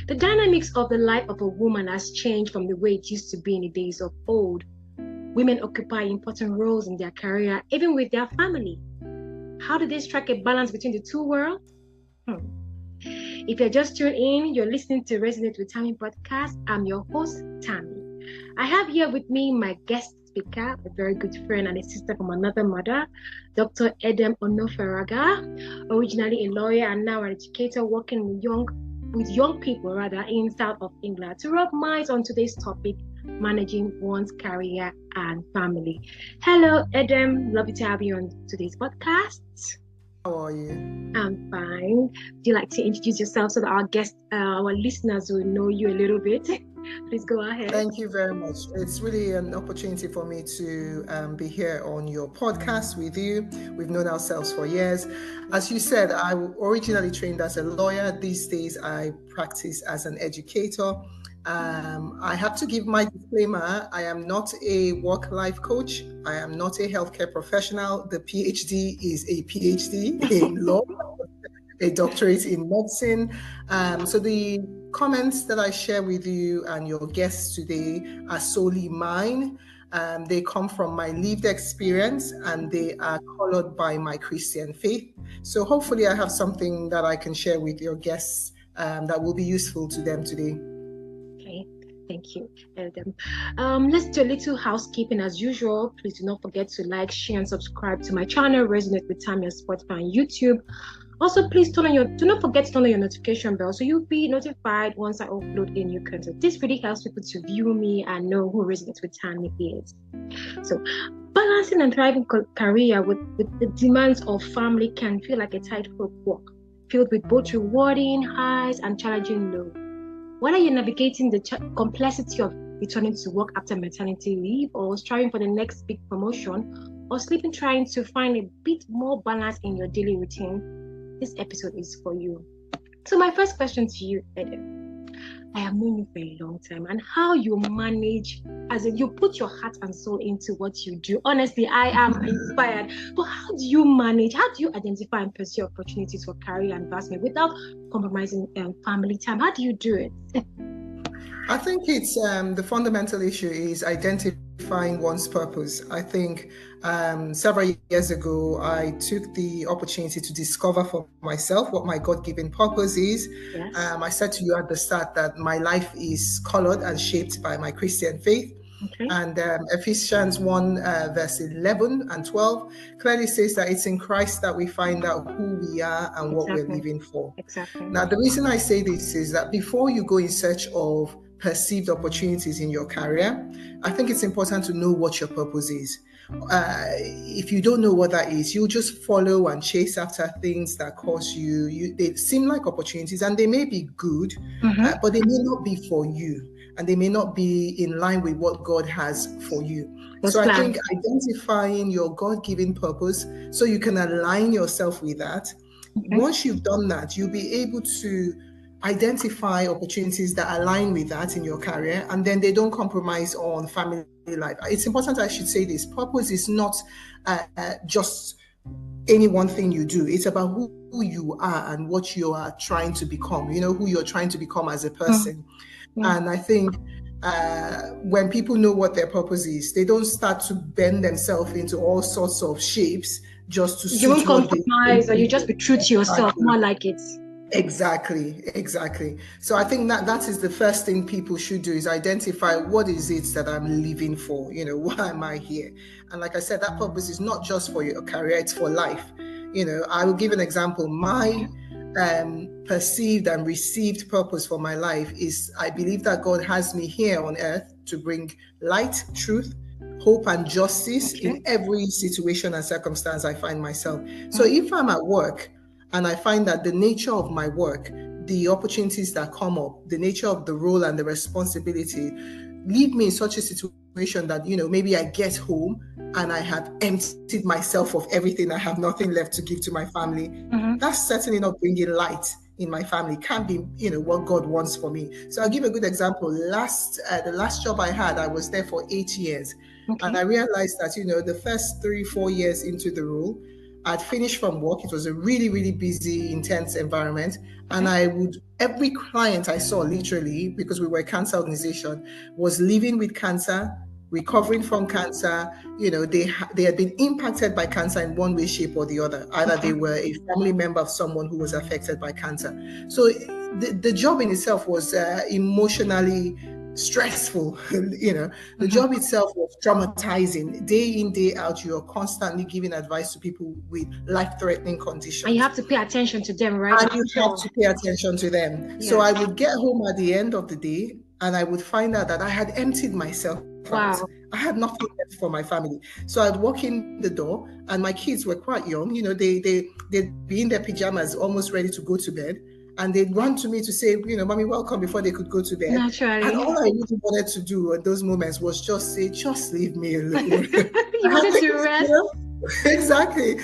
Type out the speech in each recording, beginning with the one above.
The dynamics of the life of a woman has changed from the way it used to be in the days of old. Women occupy important roles in their career, even with their family. How do they strike a balance between the two worlds? If you're just tuned in, you're listening to Resonate with Tammy podcast. I'm your host, Tammy. I have here with me my guest speaker, a very good friend and a sister from another mother, Dr. Edem Onofeghara, originally a lawyer and now an educator working with young people in south of England, to rub minds on today's topic, managing one's career and family. Hello, Edem. Lovely to have you on today's podcast. How are you? I'm fine. Would you like to introduce yourself so that our guests, our listeners will know you a little bit? Please go ahead. Thank you very much. It's really an opportunity for me to be here on your podcast with you. We've known ourselves for years. As you said, I originally trained as a lawyer. These days, I practice as an educator. I have to give my disclaimer. I am not a work-life coach. I am not a healthcare professional. The PhD is a PhD in law, a doctorate in medicine. So the comments that I share with you and your guests today are solely mine. They come from my lived experience and they are colored by my Christian faith. So hopefully I have something that I can share with your guests that will be useful to them today. Okay, thank you, Edem. Let's do a little housekeeping as usual. Please do not forget to like, share, and subscribe to my channel, Resonate with Tammy on Spotify and YouTube. Also, please do not forget to turn on your notification bell so you'll be notified once I upload a new content. This really helps people to view me and know who Resonates with Tammy is. So, balancing and thriving career with the demands of family can feel like a tightrope walk, filled with both rewarding highs and challenging lows. Whether you're navigating the complexity of returning to work after maternity leave, or striving for the next big promotion, or sleeping trying to find a bit more balance in your daily routine, this episode is for you. So my first question to you, Edem, I have known you for a long time, and how you manage, as in you put your heart and soul into what you do. Honestly, I am inspired. But how do you manage? How do you identify and pursue opportunities for career advancement without compromising family time? How do you do it? I think it's the fundamental issue is identifying one's purpose. I think several years ago, I took the opportunity to discover for myself what my God-given purpose is. Yes. I said to you at the start that my life is colored and shaped by my Christian faith. Okay. And Ephesians 1 verse 11 and 12 clearly says that it's in Christ that we find out who we are and what we're living for. Exactly. Now, the reason I say this is that before you go in search of perceived opportunities in your career, I think it's important to know what your purpose is. If you don't know what that is, you'll just follow and chase after things that cause you they seem like opportunities and they may be good, but they may not be for you. And they may not be in line with what God has for you. So I think identifying your God-given purpose so you can align yourself with that. Okay. Once you've done that, you'll be able to identify opportunities that align with that in your career, and then they don't compromise on family life. It's important I should say this. Purpose is not just any one thing you do. It's about who you are and what you are trying to become, who you're trying to become as a person. And I think when people know what their purpose is, they don't start to bend themselves into all sorts of shapes just to suit. You won't compromise, or you just be true to yourself, more like it. Exactly. So I think that is the first thing people should do, is identify what is it that I'm living for. Why am I here? And like I said, that purpose is not just for your career, it's for life. I will give an example. My perceived and received purpose for my life is, I believe that God has me here on earth to bring light, truth, hope, and justice in every situation and circumstance I find myself. So if I'm at work and I find that the nature of my work, the opportunities that come up, the nature of the role and the responsibility leave me in such a situation that, maybe I get home and I have emptied myself of everything. I have nothing left to give to my family. That's certainly not bringing light in my family. Can't be, what God wants for me. So I'll give a good example. The last job I had, I was there for 8 years. And I realized that, the first 3-4 years into the role, I'd finished from work. It was a really, really busy, intense environment. And every client I saw, literally, because we were a cancer organization, was living with cancer, recovering from cancer. They had been impacted by cancer in one way, shape, or the other. Either they were a family member of someone who was affected by cancer. So the job in itself was emotionally stressful. The job itself was traumatizing. Day in, day out, you're constantly giving advice to people with life-threatening conditions. And you have to pay attention to them, right? And you have to pay attention to them. Yes. So I would get home at the end of the day and I would find out that I had emptied myself out. I had nothing left for my family. So I'd walk in the door and my kids were quite young. They'd be in their pajamas, almost ready to go to bed. And they'd run to me to say, Mommy, welcome, before they could go to bed. Naturally. And all I really wanted to do at those moments was just say, just leave me alone. You wanted to rest. Exactly.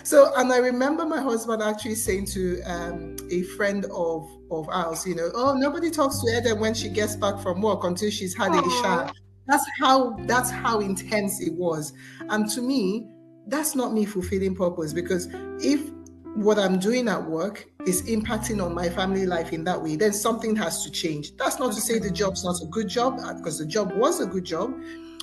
So, and I remember my husband actually saying to a friend of ours, oh, nobody talks to Edem when she gets back from work until she's had a shower. That's how intense it was. And to me, that's not me fulfilling purpose, because if what I'm doing at work is impacting on my family life in that way, then something has to change. That's not to say the job's not a good job, because the job was a good job,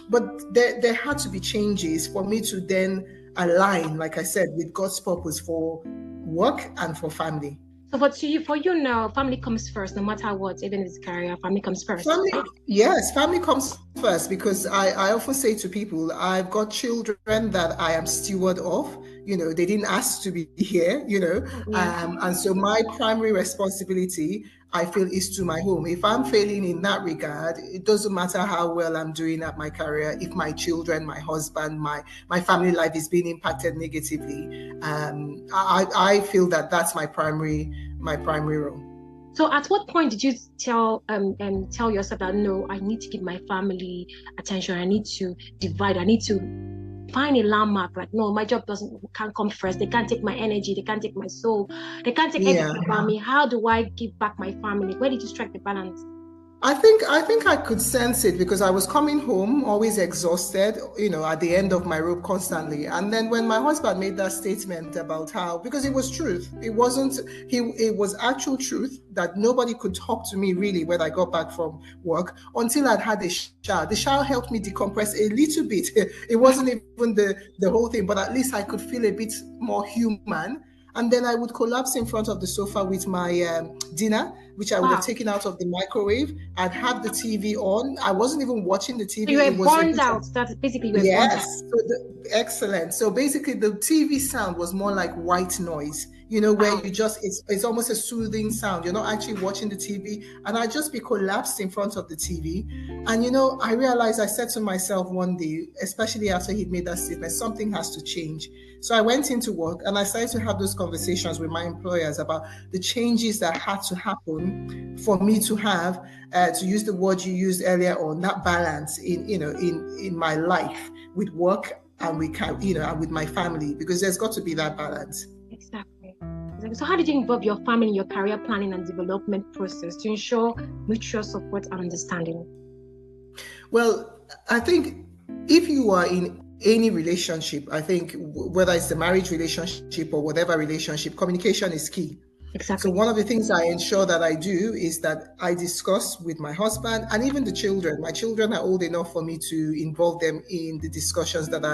but there had to be changes for me to then align, like I said, with God's purpose for work and for family. So for you now, family comes first, no matter what, even if it's career, family comes first. Family comes first, because I often say to people, I've got children that I am steward of. They didn't ask to be here, and so my primary responsibility, I feel, is to my home. If I'm failing in that regard, it doesn't matter how well I'm doing at my career. If my children, my husband, my family life is being impacted negatively, I feel that that's my primary role. So at what point did you tell yourself that, no, I need to give my family attention, I need to divide, I need to find a landmark, like, no, my job can't come first, they can't take my energy, they can't take my soul, they can't take everything about me. How do I give back my family? Where did you strike the balance? I think I could sense it, because I was coming home always exhausted, at the end of my rope constantly. And then when my husband made that statement about how, because it was truth, it was actual truth, that nobody could talk to me really when I got back from work until I'd had a shower. The shower helped me decompress a little bit. It wasn't even the whole thing, but at least I could feel a bit more human. And then I would collapse in front of the sofa with my dinner, which I would have taken out of the microwave. I'd have the TV on. I wasn't even watching the TV. So you were burned out. That's basically you were burned out. Yes. Excellent. So basically the TV sound was more like white noise, where you just, it's almost a soothing sound. You're not actually watching the TV. And I'd just be collapsed in front of the TV. And, I realized, I said to myself one day, especially after he'd made that statement, something has to change. So I went into work and I started to have those conversations with my employers about the changes that had to happen for me to have, to use the word you used earlier on, that balance in my life with work and with my family, because there's got to be that balance. Exactly. So how did you involve your family in your career planning and development process to ensure mutual support and understanding? Well, I think if you are in any relationship, I think whether it's the marriage relationship or whatever relationship, communication is key. Exactly. So one of the things I ensure that I do is that I discuss with my husband and even the children. My children are old enough for me to involve them in the discussions that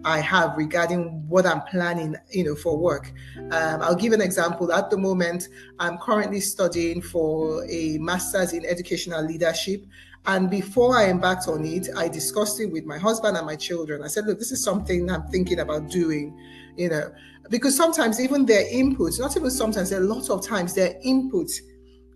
I have regarding what I'm planning, for work. I'll give an example. At the moment, I'm currently studying for a master's in educational leadership. And before I embarked on it, I discussed it with my husband and my children. I said, look, this is something I'm thinking about doing, because sometimes even their inputs, not even sometimes, a lot of times their inputs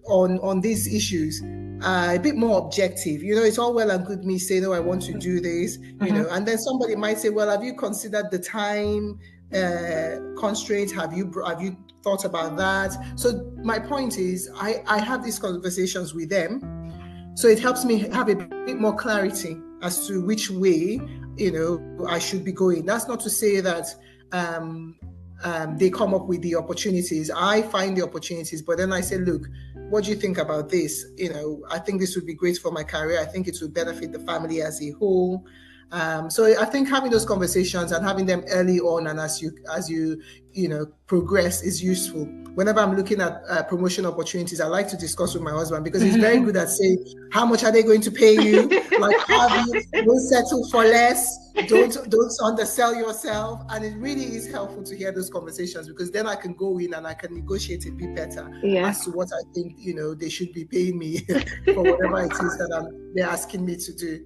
on these issues are a bit more objective. It's all well and good me saying, no, I want to do this, and then somebody might say, well, have you considered the time constraints? Have you thought about that? So my point is, I have these conversations with them. So it helps me have a bit more clarity as to which way, I should be going. That's not to say that they come up with the opportunities. I find the opportunities, but then I say, look, what do you think about this? I think this would be great for my career. I think it would benefit the family as a whole. So I think having those conversations and having them early on and as you progress is useful. Whenever I'm looking at promotion opportunities, I like to discuss with my husband because he's very good at saying, how much are they going to pay you? Like, don't settle for less. Don't undersell yourself. And it really is helpful to hear those conversations because then I can go in and I can negotiate a bit better as to what I think they should be paying me for whatever it is that they're asking me to do.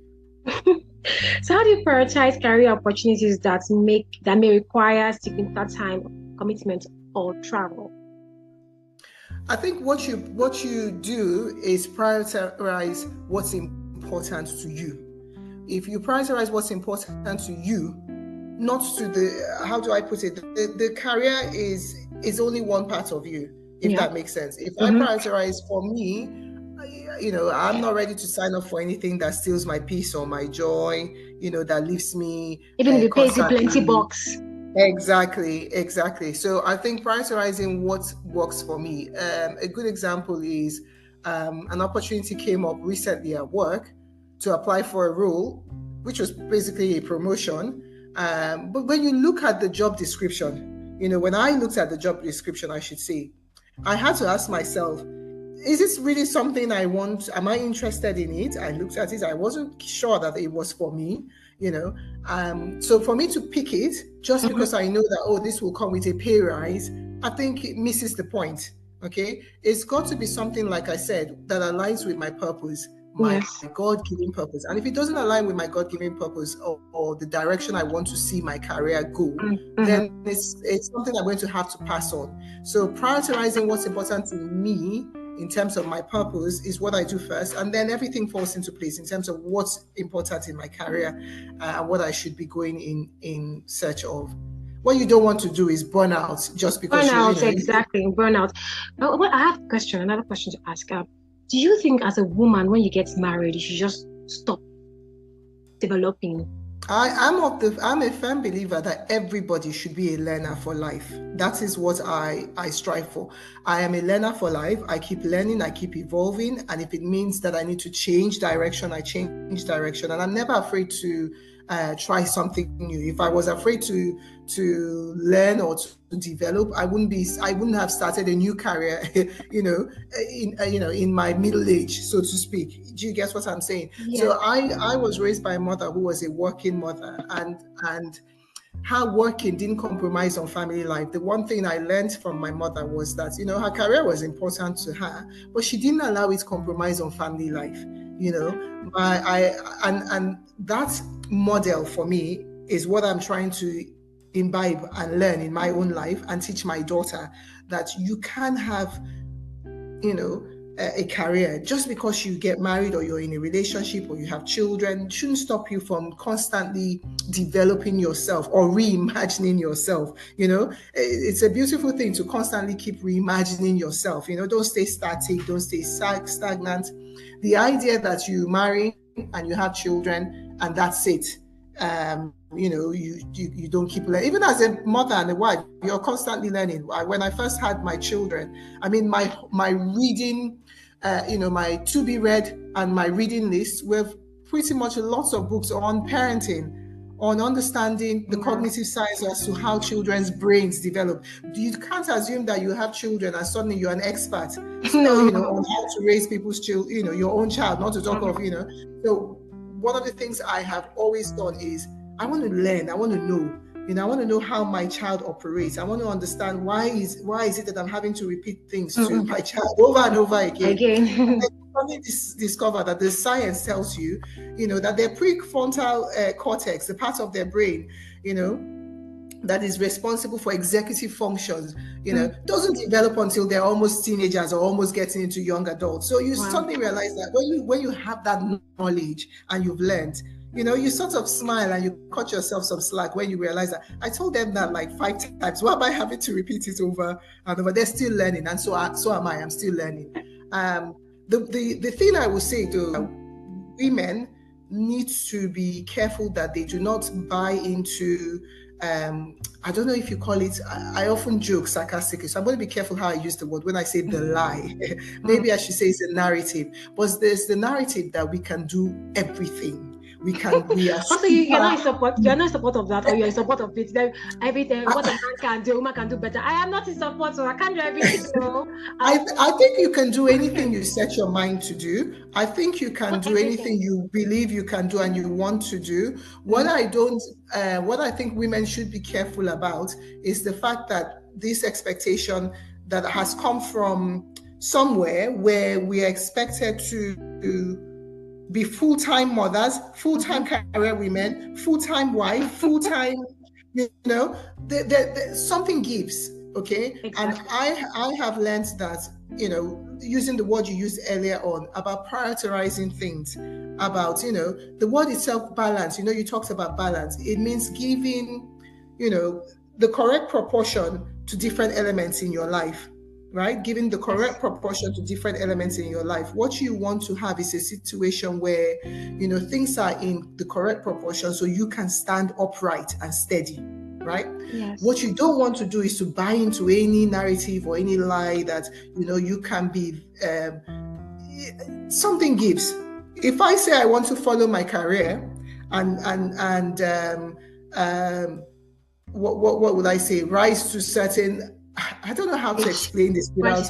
So how do you prioritize career opportunities that may require significant time, commitment, or travel? I think what you do is prioritize what's important to you. If you prioritize what's important to you, not to the, how do I put it? The career is only one part of you, if that makes sense. If I prioritize for me, I'm not ready to sign up for anything that steals my peace or my joy, that leaves me even if it pays you plenty bucks. Exactly. So I think prioritizing what works for me. A good example is an opportunity came up recently at work to apply for a role, which was basically a promotion. But when you look at the job description, when I looked at the job description, I should say, I had to ask myself, is this really something I want? Am I interested in it? I looked at it. I wasn't sure that it was for me, So for me to pick it, just because I know that, this will come with a pay rise, I think it misses the point. Okay. It's got to be something, like I said, that aligns with my purpose, my God-given purpose. And if it doesn't align with my God-given purpose or the direction I want to see my career go, then it's something I'm going to have to pass on. So prioritizing what's important to me in terms of my purpose is what I do first, and then everything falls into place in terms of what's important in my career and what I should be going in search of. What you don't want to do is burn out just because exactly, burn out. But I have another question to ask. Do you think as a woman, when you get married, you should just stop developing? I'm a firm believer that everybody should be a learner for life. That is what I strive for. I am a learner for life. I keep learning, I keep evolving. And if it means that I need to change direction, I change direction. And I'm never afraid to try something new. If I was afraid to learn or to develop, I wouldn't have started a new career, in my middle age, so to speak. Do you guess what I'm saying? Yeah. So I was raised by a mother who was a working mother, and her working didn't compromise on family life. The one thing I learned from my mother was that, her career was important to her, but she didn't allow it to compromise on family life. And that model for me is what I'm trying to imbibe and learn in my own life and teach my daughter, that you can have, a career. Just because you get married or you're in a relationship or you have children shouldn't stop you from constantly developing yourself or reimagining yourself. It's a beautiful thing to constantly keep reimagining yourself. Don't stay static, don't stay stagnant. The idea that you marry and you have children and that's it, you don't keep learning. Even as a mother and a wife, you're constantly learning. When I first had my children, my reading, my to be read and my reading list were pretty much lots of books on parenting, on understanding the cognitive science as to how children's brains develop. You can't assume that you have children and suddenly you're an expert, on how to raise people's children, your own child, not to talk of, So one of the things I have always done is I want to learn, I want to know. I want to know how my child operates. I want to understand why is it that I'm having to repeat things to my child over and over again. And I discover that the science tells you, that their prefrontal cortex, the part of their brain, that is responsible for executive functions, doesn't develop until they're almost teenagers or almost getting into young adults. So you suddenly realize that when you have that knowledge and you've learned, you sort of smile and you cut yourself some slack when you realize that I told them that like 5 times. Why am I having to repeat it over and over? They're still learning, and so am I. I'm still learning. The thing I would say to women need to be careful that they do not buy into I don't know if you call it, I often joke sarcastically, so I'm going to be careful how I use the word when I say the lie. Maybe I should say it's a narrative, but there's the narrative that we can do everything. We are Also, you're not in super. support. You're not in support of that, or you're in support of it. Then everything, what a man can do, a woman can do better. I am not in support, so I can't do everything. I think you can do anything you set your mind to do. I think you can Not do anything everything. you believe you can do and you want to do. What I think women should be careful about is the fact that this expectation that has come from somewhere where we are expected to be full-time mothers, full-time career women, full-time wife, full-time, something gives. Okay. Exactly. And I have learned that, using the word you used earlier on about prioritizing things, about, the word itself, balance. You talked about balance. It means giving, the correct proportion to different elements in your life, right? Giving the correct proportion to different elements in your life. What you want to have is a situation where, things are in the correct proportion so you can stand upright and steady. Right? Yes. What you don't want to do is to buy into any narrative or any lie that you can be. Something gives. If I say I want to follow my career, what would I say? Rise to certain. I don't know how to explain this without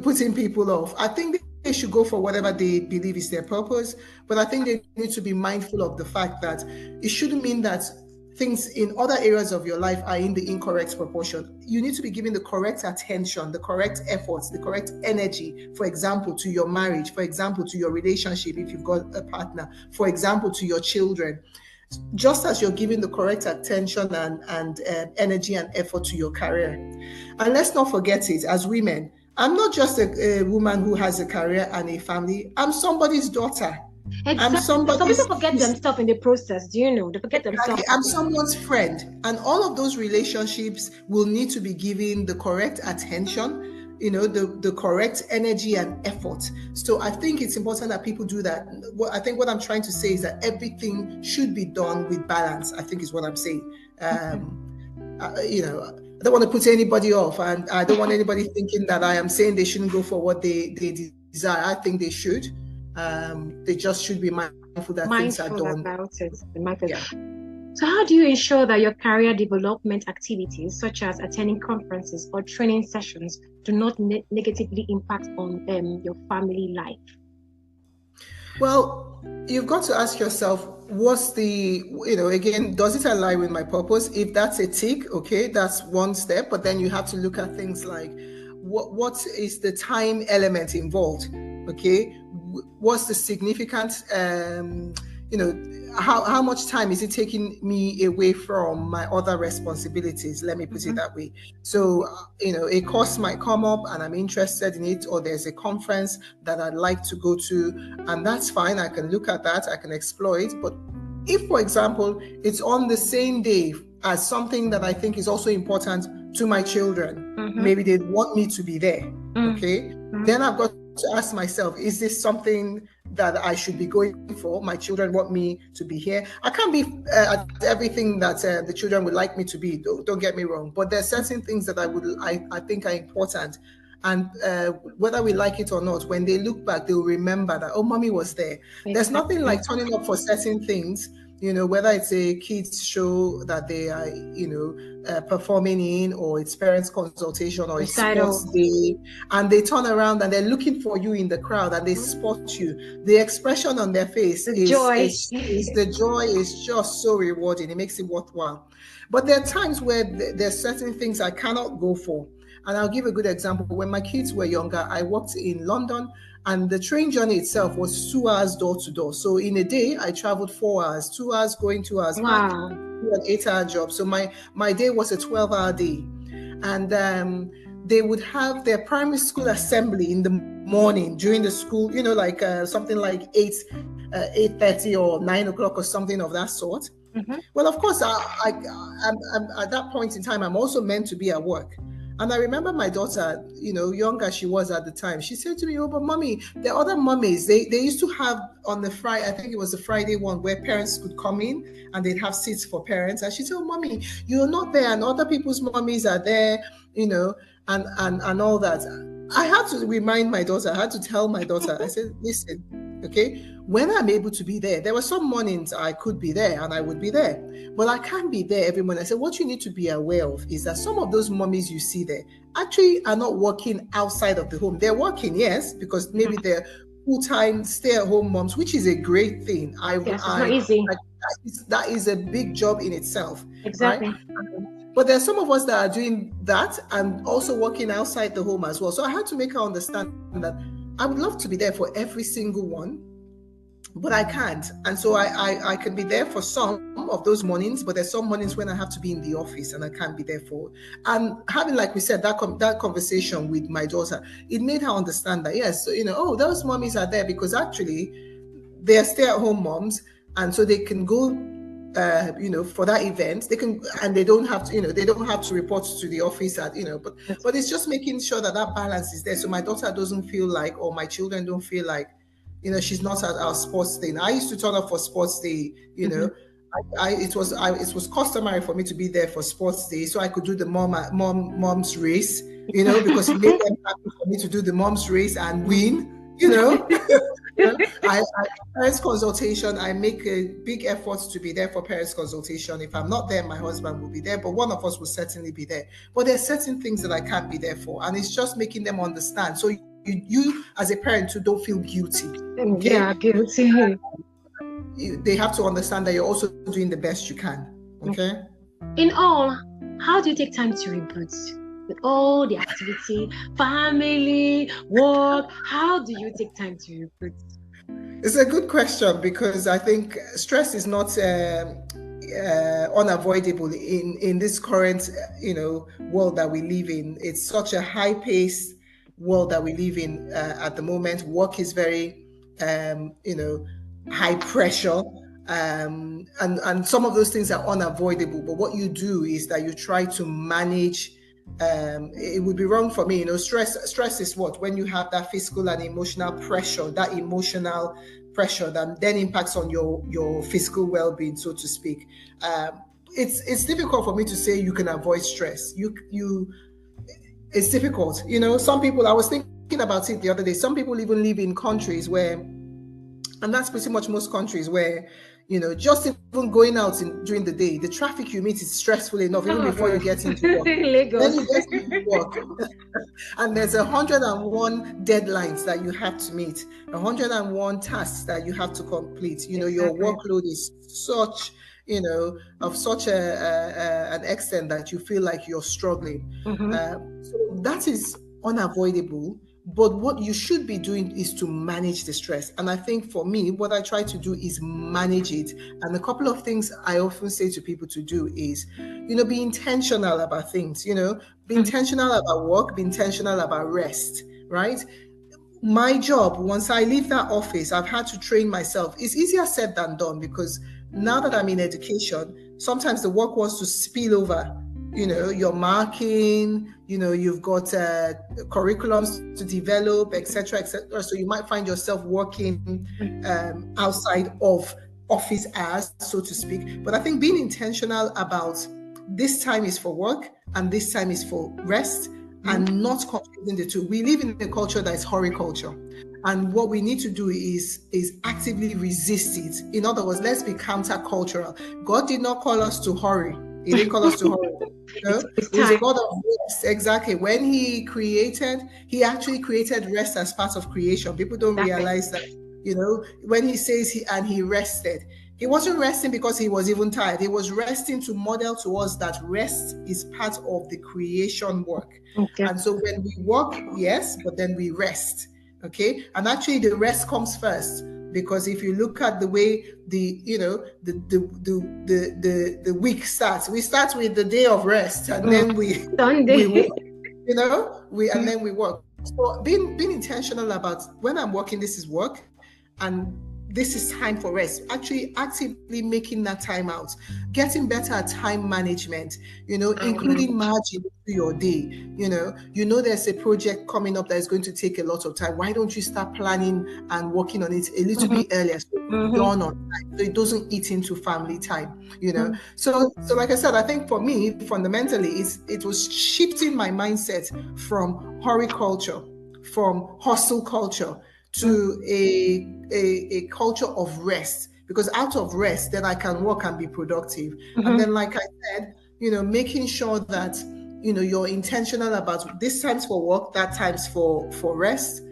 putting people off. I think they should go for whatever they believe is their purpose, but I think they need to be mindful of the fact that it shouldn't mean that things in other areas of your life are in the incorrect proportion. You need to be giving the correct attention, the correct efforts, the correct energy, for example, to your marriage, for example, to your relationship if you've got a partner, for example, to your children. Just as you're giving the correct attention and energy and effort to your career. And let's not forget it, as women, I'm not just a woman who has a career and a family. I'm somebody's daughter. Exactly. Some people forget themselves in the process. Do you know? They forget themselves. I'm someone's friend. And all of those relationships will need to be given the correct attention, the correct energy and effort. So I think it's important that people do that. I think what I'm trying to say is that everything should be done with balance, I think is what I'm saying. I don't want to put anybody off, and I don't want anybody thinking that I am saying they shouldn't go for what they desire. I think they should. They just should be mindful that things are done. About it. Yeah. So how do you ensure that your career development activities, such as attending conferences or training sessions, do not negatively impact on your family life? Well, you've got to ask yourself, what's the, again, does it align with my purpose? If that's a tick, okay, that's one step. But then you have to look at things like, what is the time element involved? Okay, what's the significant, how much time is it taking me away from my other responsibilities? Let me put it that way. So, a course might come up and I'm interested in it, or there's a conference that I'd like to go to, and that's fine. I can look at that, I can explore it. But if, for example, it's on the same day as something that I think is also important to my children, maybe they want me to be there, okay? Then I've got to ask myself, is this something that I should be going for? My children want me to be here. I can't be at everything that the children would like me to be, don't get me wrong, but there's certain things that I think are important. And whether we like it or not, when they look back, they'll remember that, oh, mommy was there. Exactly. There's nothing like turning up for certain things, whether it's a kids show that they are, performing in, or it's parents consultation, or it's sports day, and they turn around and they're looking for you in the crowd and they spot you. The expression on their face the joy is just so rewarding. It makes it worthwhile. But there are times where there's certain things I cannot go for. And I'll give a good example. When my kids were younger, I worked in London, and the train journey itself was 2 hours door to door. So in a day, I traveled 4 hours, 2 hours going, 2 hours back. An 8-hour job. So my day was a 12-hour day. And they would have their primary school assembly in the morning during the school, something like 8:30 or 9 o'clock or something of that sort. Well, of course, I'm at that point in time, I'm also meant to be at work. And I remember my daughter, young as she was at the time, she said to me, oh, but mommy, the other mummies, they used to have on the Friday, I think it was the Friday one, where parents could come in and they'd have seats for parents. And she said, oh, mommy, you're not there, and other people's mummies are there, and all that. I had to remind my daughter, I had to tell my daughter, I said, listen, Okay, when I'm able to be there were some mornings I could be there and I would be there, but I can't be there every morning. I said, what you need to be aware of is that some of those mommies you see there actually are not working outside of the home. They're working, yes, because maybe they're full-time stay-at-home moms, which is a great thing. Yes, it's not easy. That is a big job in itself, Exactly. right? But there are some of us that are doing that and also working outside the home as well. So I had to make her understand that I would love to be there for every single one, but I can't. And so I can be there for some of those mornings, but there's some mornings when I have to be in the office and I can't be there for. And having, like we said, that conversation with my daughter, it made her understand that, yes, so, those mommies are there because actually they're stay-at-home moms, and so they can go for that event, they can, and they don't have to, they don't have to report to the office but it's just making sure that balance is there. So my daughter doesn't feel like, or my children don't feel like, she's not at our sports day. I used to turn up for sports day, it was customary for me to be there for sports day so I could do the mom's race, because it made them happy for me to do the mom's race and win, I parents consultation, I make a big effort to be there for parents consultation. If I'm not there, my husband will be there, but one of us will certainly be there. But there's certain things that I can't be there for, and it's just making them understand. So you as a parent too, don't feel guilty. Okay? Yeah, guilty. They have to understand that you're also doing the best you can. Okay. In all, how do you take time to reboot? With all the activity, family, work, how do you take time to reboot? It's a good question, because I think stress is not unavoidable in this current world that we live in. It's such a high-paced world that we live in at the moment. Work is very high pressure, and some of those things are unavoidable. But what you do is that you try to manage. It would be wrong for me, stress is what, when you have that physical and emotional pressure, that then impacts on your physical well-being, so to speak. It's difficult for me to say you can avoid stress. It's difficult. Some people, I was thinking about it the other day, some people even live in countries where, and that's pretty much most countries, where just even going out during the day, the traffic you meet is stressful enough even before you get into work. Lagos. Then you get into work, and there's 101 deadlines that you have to meet, 101 tasks that you have to complete. Exactly. Your workload is such, of such an extent that you feel like you're struggling. So that is unavoidable. But what you should be doing is to manage the stress. And I think for me, what I try to do is manage it. And a couple of things I often say to people to do is, be intentional about things, be intentional about work, be intentional about rest, right? My job, once I leave that office, I've had to train myself. It's easier said than done, because now that I'm in education, sometimes the work wants to spill over. You're marking, you've got curriculums to develop, etc. So you might find yourself working outside of office hours, so to speak. But I think being intentional about this time is for work and this time is for rest, and not confusing the two. We live in a culture that is hurry culture. And what we need to do is actively resist it. In other words, let's be countercultural. God did not call us to hurry. He didn't call us to hurry. He's a God of rest. Exactly. When he actually created rest as part of creation. People don't realize that, when he says he rested, he wasn't resting because he was even tired. He was resting to model to us that rest is part of the creation work. Okay. And so when we work, yes, but then we rest. Okay. And actually the rest comes first. Because if you look at the way the week starts, we start with the day of rest, and then we work, and then we work. So being intentional about, when I'm working, this is work, and this is time for rest. Actually actively making that time out, getting better at time management, including margin to your day. There's a project coming up that is going to take a lot of time. Why don't you start planning and working on it a little bit earlier, so it's done on time, so it doesn't eat into family time, So like I said, I think for me, fundamentally, it was shifting my mindset from hurry culture, from hustle culture, to a culture of rest, because out of rest, then I can work and be productive. And then, like I said, making sure that, you're intentional about this time's for work, that time's for rest.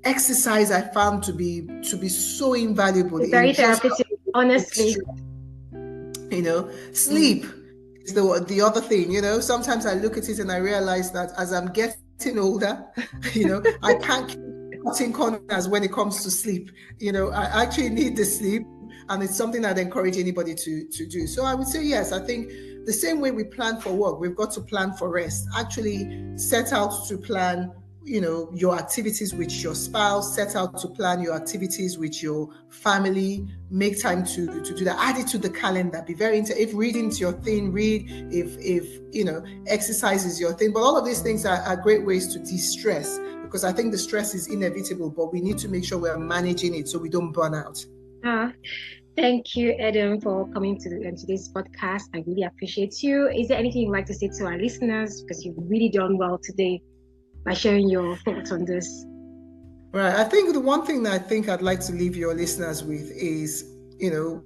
Exercise I found to be so invaluable. Very therapeutic, honestly. Sleep is the other thing. Sometimes I look at it and I realize that as I'm getting older, I can't keep cutting corners when it comes to sleep. I actually need the sleep, and it's something I'd encourage anybody to do. So I would say, yes, I think the same way we plan for work, we've got to plan for rest. Actually set out to plan your activities with your spouse, set out to plan your activities with your family, make time to do that, add it to the calendar, be very if reading's your thing, read, if exercise is your thing. But all of these things are great ways to de-stress, because I think the stress is inevitable, but we need to make sure we're managing it so we don't burn out. Thank you, Edem, for coming to today's podcast. I really appreciate you. Is there anything you'd like to say to our listeners? Because you've really done well today by sharing your thoughts on this. Right. I think the one thing that I think I'd like to leave your listeners with is,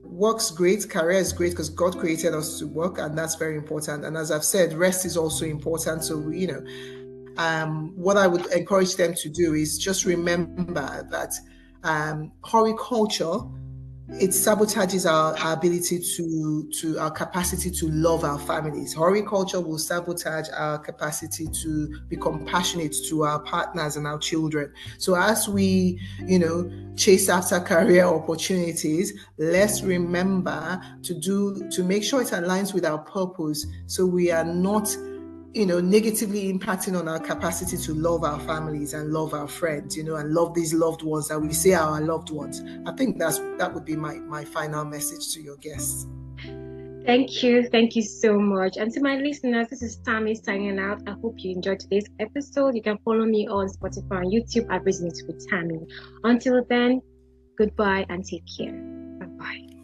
work's great, career is great because God created us to work, and that's very important. And as I've said, rest is also important. So, what I would encourage them to do is just remember that hurry culture, it sabotages our ability to our capacity to love our families. Hurry culture will sabotage our capacity to be compassionate to our partners and our children. So as we, chase after career opportunities, let's remember to make sure it aligns with our purpose, so we are not negatively impacting on our capacity to love our families and love our friends, and love these loved ones that we say are our loved ones. I think that would be my final message to your guests. Thank you so much. And to my listeners, this is Tammy signing out. I hope you enjoyed today's episode. You can follow me on Spotify and YouTube at Resonate with Tammy. Until then, goodbye and take care. Bye-bye.